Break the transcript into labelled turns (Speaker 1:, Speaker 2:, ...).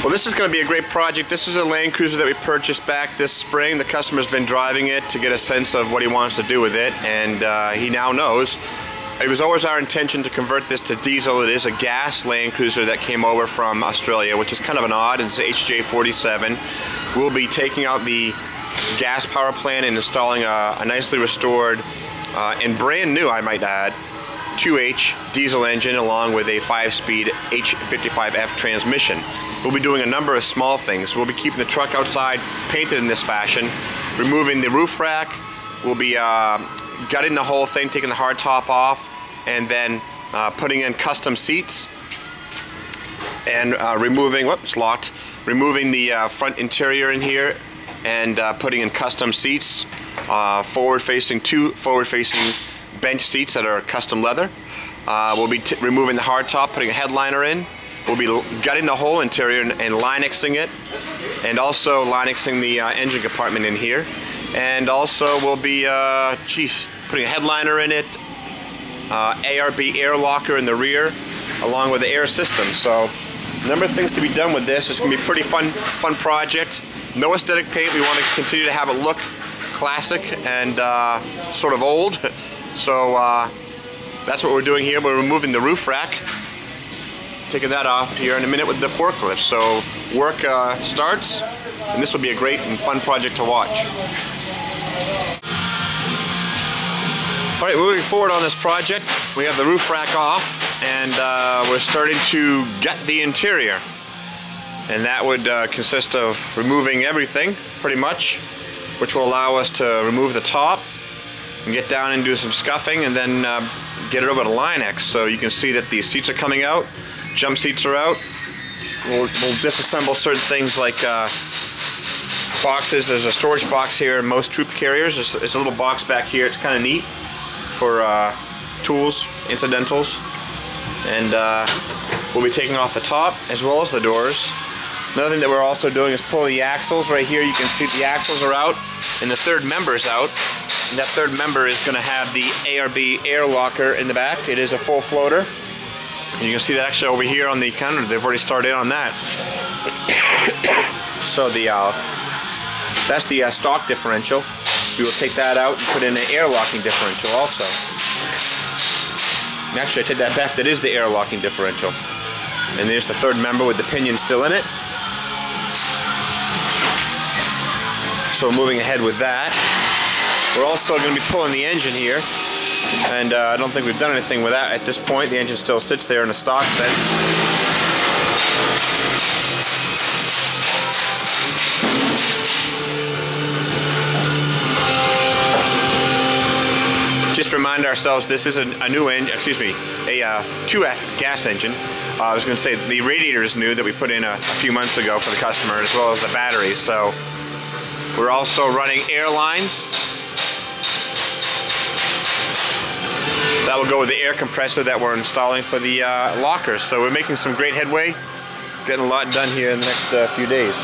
Speaker 1: Well, this is going to be a great project. This is a Land Cruiser that we purchased back this spring. The customer's been driving it to get a sense of what he wants to do with it, and he now knows. It was always our intention to convert this to diesel. It is a gas Land Cruiser that came over from Australia, which is kind of an odd. It's an HJ47. We'll be taking out the gas power plant and installing a nicely restored and brand new, I might add, 2H diesel engine along with a 5-speed H55F transmission. We'll be doing a number of small things. We'll be keeping the truck outside painted in this fashion, removing the roof rack. We'll be gutting the whole thing, taking the hard top off, and then putting in custom seats and removing, whoops, locked, removing the front interior in here and putting in custom seats, two forward-facing bench seats that are custom leather. We'll be removing the hard top, putting a headliner in. We'll be gutting the whole interior and Linexing it, and also Linexing the engine compartment in here. And also we'll be putting a headliner in it, ARB air locker in the rear, along with the air system. So a number of things to be done with this. It's going to be a pretty fun project. No aesthetic paint. We want to continue to have it look classic and sort of old. So that's what we're doing here. We're removing the roof rack, taking that off here in a minute with the forklift. So work starts, and this will be a great and fun project to watch. All right, moving forward on this project, we have the roof rack off, and we're starting to gut the interior. And that would consist of removing everything, pretty much, which will allow us to remove the top and get down and do some scuffing, and then get it over to Linex. So you can see that these seats are coming out, jump seats are out. We'll disassemble certain things like boxes. There's a storage box here in most troop carriers. There's a little box back here. It's kind of neat for tools, incidentals. And we'll be taking off the top as well as the doors. Another thing that we're also doing is pulling the axles. Right here you can see the axles are out and the third member is out. And that third member is going to have the ARB air locker in the back. It is a full floater. And you can see that actually over here on the counter. They've already started on that. So that's the stock differential. We will take that out and put in an air locking differential also. And actually, I take that back. That is the air locking differential. And there's the third member with the pinion still in it. So moving ahead with that. We're also going to be pulling the engine here. And I don't think we've done anything with that at this point. The engine still sits there in a stock fence. Just remind ourselves, this is a new engine, excuse me, a 2F gas engine. I was going to say the radiator is new that we put in a few months ago for the customer, as well as the batteries. So we're also running air lines. That will go with the air compressor that we're installing for the lockers. So we're making some great headway, getting a lot done here in the next few days.